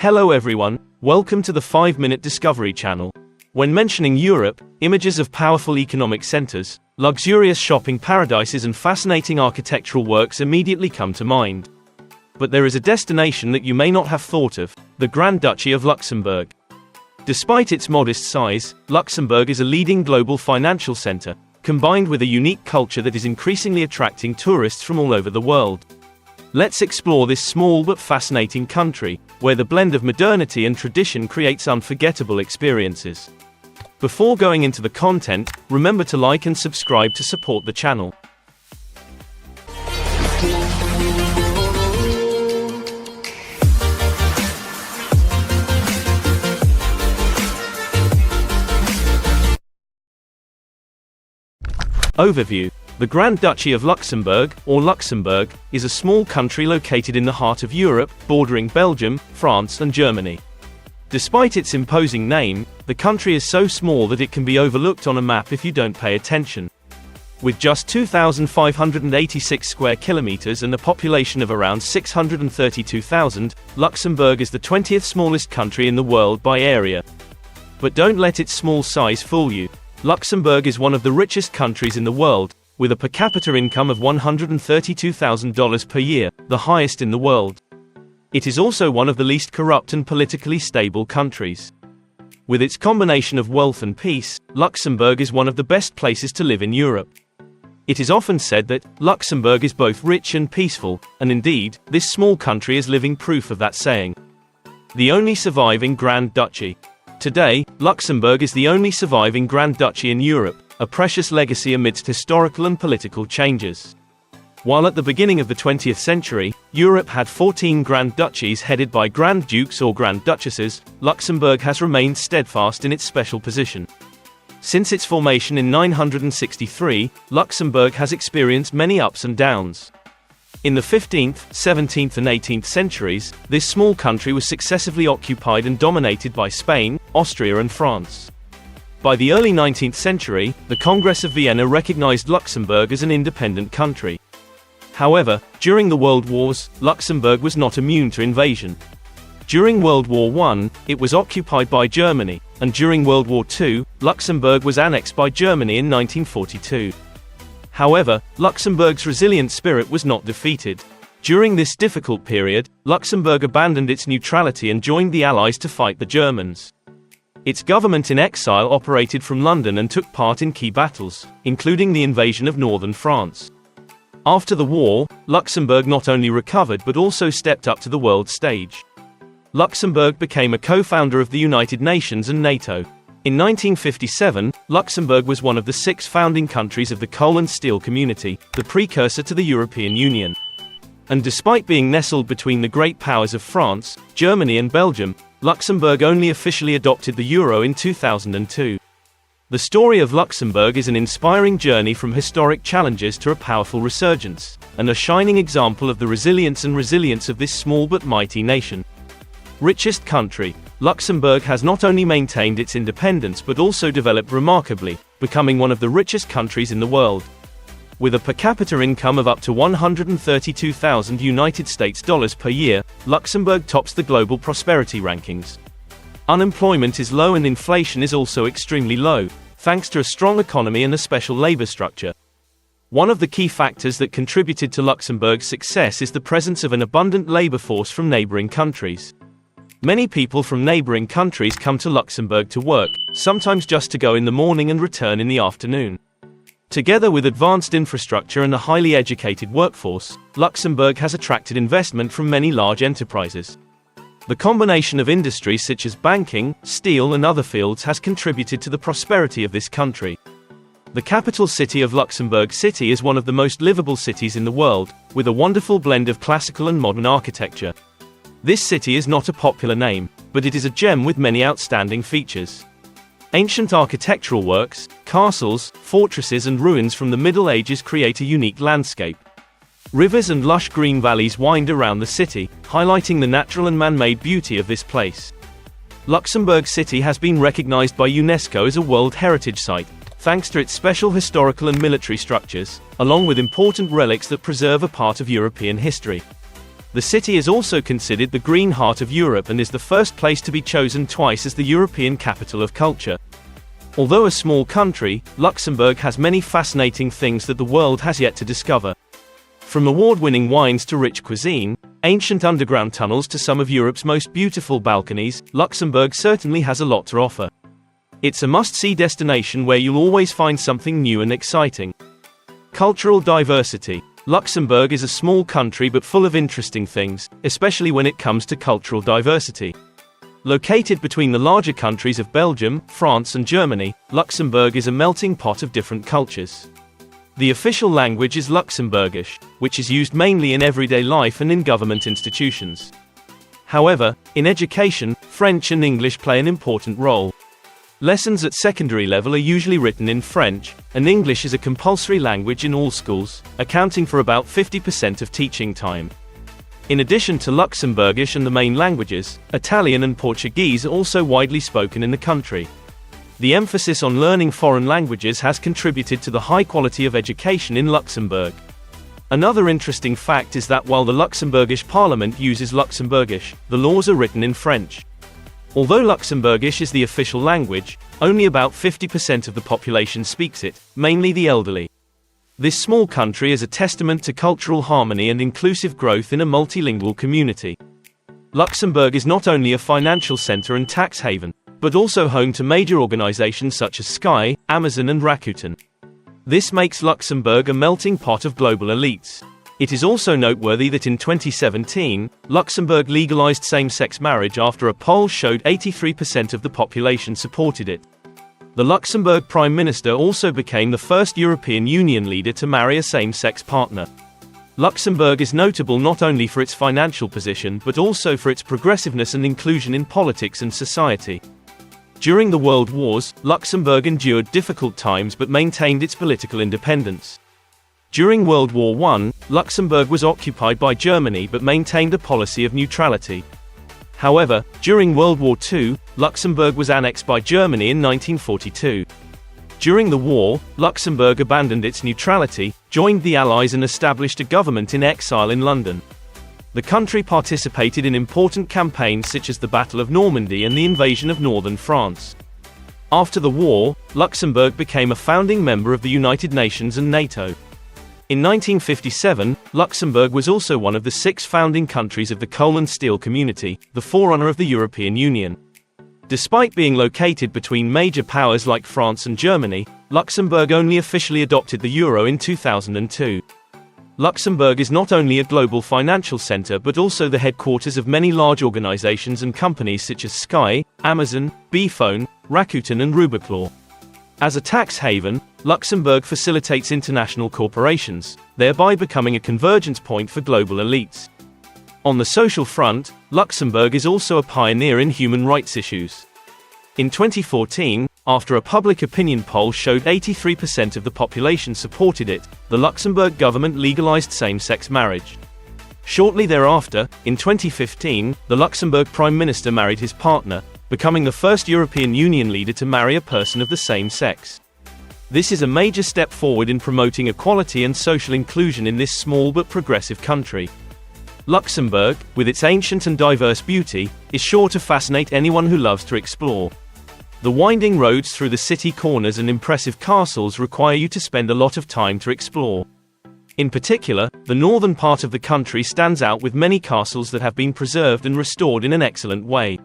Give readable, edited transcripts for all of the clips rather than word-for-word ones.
Hello everyone, welcome to the 5-Minute Discovery channel. When mentioning Europe, images of powerful economic centers, luxurious shopping paradises and fascinating architectural works immediately come to mind. But there is a destination that you may not have thought of, the Grand Duchy of Luxembourg. Despite its modest size, Luxembourg is a leading global financial center, combined with a unique culture that is increasingly attracting tourists from all over the world. Let's explore this small but fascinating country, where the blend of modernity and tradition creates unforgettable experiences. Before going into the content, remember to like and subscribe to support the channel. Overview. The Grand Duchy of Luxembourg, or Luxembourg, is a small country located in the heart of Europe, bordering Belgium, France and Germany. Despite its imposing name, the country is so small that it can be overlooked on a map if you don't pay attention. With just 2,586 square kilometers and a population of around 632,000, Luxembourg is the 20th smallest country in the world by area. But don't let its small size fool you. Luxembourg is one of the richest countries in the world, with a per capita income of $132,000 per year, the highest in the world. It is also one of the least corrupt and politically stable countries. With its combination of wealth and peace, Luxembourg is one of the best places to live in Europe. It is often said that Luxembourg is both rich and peaceful, and indeed, this small country is living proof of that saying. The only surviving Grand Duchy. Today, Luxembourg is the only surviving Grand Duchy in Europe, a precious legacy amidst historical and political changes. While at the beginning of the 20th century, Europe had 14 Grand Duchies headed by Grand Dukes or Grand Duchesses, Luxembourg has remained steadfast in its special position. Since its formation in 963, Luxembourg has experienced many ups and downs. In the 15th, 17th and 18th centuries, this small country was successively occupied and dominated by Spain, Austria and France. By the early 19th century, the Congress of Vienna recognized Luxembourg as an independent country. However, during the World Wars, Luxembourg was not immune to invasion. During World War I, it was occupied by Germany, and during World War II, Luxembourg was annexed by Germany in 1942. However, Luxembourg's resilient spirit was not defeated. During this difficult period, Luxembourg abandoned its neutrality and joined the Allies to fight the Germans. Its government in exile operated from London and took part in key battles, including the invasion of northern France. After the war, Luxembourg not only recovered but also stepped up to the world stage. Luxembourg became a co-founder of the United Nations and NATO. In 1957, Luxembourg was one of the 6 founding countries of the Coal and Steel Community, the precursor to the European Union. And despite being nestled between the great powers of France, Germany and Belgium, Luxembourg only officially adopted the euro in 2002. The story of Luxembourg is an inspiring journey from historic challenges to a powerful resurgence, and a shining example of the resilience of this small but mighty nation. Richest country. Luxembourg has not only maintained its independence but also developed remarkably, becoming one of the richest countries in the world. With a per capita income of up to $132,000 per year, Luxembourg tops the global prosperity rankings. Unemployment is low and inflation is also extremely low, thanks to a strong economy and a special labor structure. One of the key factors that contributed to Luxembourg's success is the presence of an abundant labor force from neighboring countries. Many people from neighboring countries come to Luxembourg to work, sometimes just to go in the morning and return in the afternoon. Together with advanced infrastructure and a highly educated workforce, Luxembourg has attracted investment from many large enterprises. The combination of industries such as banking, steel and other fields has contributed to the prosperity of this country. The capital city of Luxembourg City is one of the most livable cities in the world, with a wonderful blend of classical and modern architecture. This city is not a popular name, but it is a gem with many outstanding features. Ancient architectural works, castles, fortresses and ruins from the Middle Ages create a unique landscape. Rivers and lush green valleys wind around the city, highlighting the natural and man-made beauty of this place. Luxembourg City has been recognized by UNESCO as a World Heritage Site, thanks to its special historical and military structures, along with important relics that preserve a part of European history. The city is also considered the green heart of Europe and is the first place to be chosen twice as the European capital of culture. Although a small country, Luxembourg has many fascinating things that the world has yet to discover. From award-winning wines to rich cuisine, ancient underground tunnels to some of Europe's most beautiful balconies, Luxembourg certainly has a lot to offer. It's a must-see destination where you'll always find something new and exciting. Cultural diversity. Luxembourg is a small country but full of interesting things, especially when it comes to cultural diversity. Located between the larger countries of Belgium, France and Germany, Luxembourg is a melting pot of different cultures. The official language is Luxembourgish, which is used mainly in everyday life and in government institutions. However, in education, French and English play an important role. Lessons at secondary level are usually written in French, and English is a compulsory language in all schools, accounting for about 50% of teaching time. In addition to Luxembourgish and the main languages, Italian and Portuguese are also widely spoken in the country. The emphasis on learning foreign languages has contributed to the high quality of education in Luxembourg. Another interesting fact is that while the Luxembourgish parliament uses Luxembourgish, the laws are written in French. Although Luxembourgish is the official language, only about 50% of the population speaks it, mainly the elderly. This small country is a testament to cultural harmony and inclusive growth in a multilingual community. Luxembourg is not only a financial center and tax haven, but also home to major organizations such as Sky, Amazon and Rakuten. This makes Luxembourg a melting pot of global elites. It is also noteworthy that in 2017, Luxembourg legalized same-sex marriage after a poll showed 83% of the population supported it. The Luxembourg Prime Minister also became the first European Union leader to marry a same-sex partner. Luxembourg is notable not only for its financial position but also for its progressiveness and inclusion in politics and society. During the World Wars, Luxembourg endured difficult times but maintained its political independence. During World War I, Luxembourg was occupied by Germany but maintained a policy of neutrality. However, during World War II, Luxembourg was annexed by Germany in 1942. During the war, Luxembourg abandoned its neutrality, joined the Allies and established a government in exile in London. The country participated in important campaigns such as the Battle of Normandy and the invasion of northern France. After the war, Luxembourg became a founding member of the United Nations and NATO. In 1957, Luxembourg was also one of the 6 founding countries of the Coal and Steel Community, the forerunner of the European Union. Despite being located between major powers like France and Germany, Luxembourg only officially adopted the euro in 2002. Luxembourg is not only a global financial center but also the headquarters of many large organizations and companies such as Sky, Amazon, Bphone, Rakuten and Rubiclaw. As a tax haven, Luxembourg facilitates international corporations, thereby becoming a convergence point for global elites. On the social front, Luxembourg is also a pioneer in human rights issues. In 2014, after a public opinion poll showed 83% of the population supported it, the Luxembourg government legalized same-sex marriage. Shortly thereafter, in 2015, the Luxembourg Prime Minister married his partner, becoming the first European Union leader to marry a person of the same sex. This is a major step forward in promoting equality and social inclusion in this small but progressive country. Luxembourg, with its ancient and diverse beauty, is sure to fascinate anyone who loves to explore. The winding roads through the city corners and impressive castles require you to spend a lot of time to explore. In particular, the northern part of the country stands out with many castles that have been preserved and restored in an excellent way.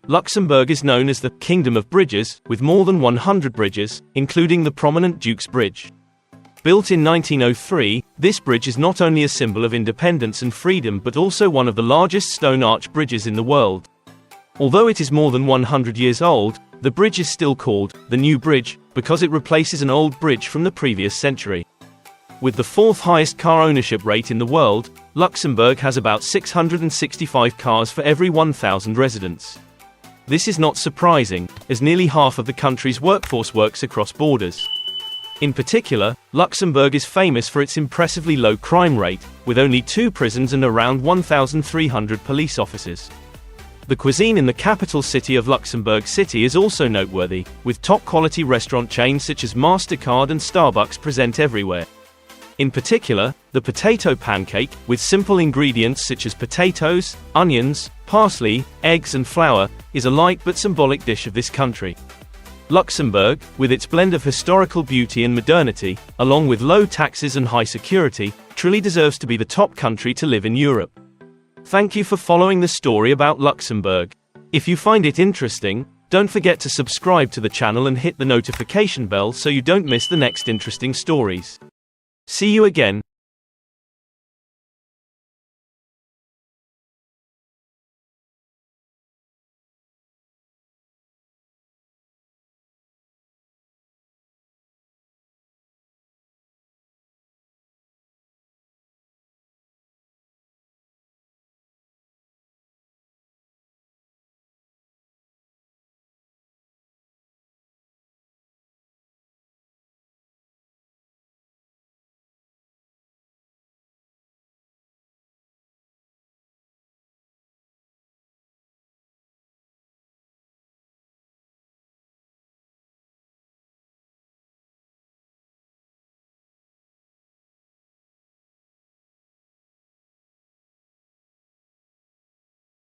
Luxembourg is known as the Kingdom of Bridges, with more than 100 bridges, including the prominent Duke's Bridge. Built in 1903, this bridge is not only a symbol of independence and freedom but also one of the largest stone arch bridges in the world. Although it is more than 100 years old, the bridge is still called the New Bridge because it replaces an old bridge from the previous century. With the 4th highest car ownership rate in the world, Luxembourg has about 665 cars for every 1,000 residents. This is not surprising, as nearly half of the country's workforce works across borders. In particular, Luxembourg is famous for its impressively low crime rate, with only 2 prisons and around 1,300 police officers. The cuisine in the capital city of Luxembourg City is also noteworthy, with top-quality restaurant chains such as MasterCard and Starbucks present everywhere. In particular, the potato pancake, with simple ingredients such as potatoes, onions, parsley, eggs and flour, is a light but symbolic dish of this country. Luxembourg, with its blend of historical beauty and modernity, along with low taxes and high security, truly deserves to be the top country to live in Europe. Thank you for following the story about Luxembourg. If you find it interesting, don't forget to subscribe to the channel and hit the notification bell so you don't miss the next interesting stories. See you again.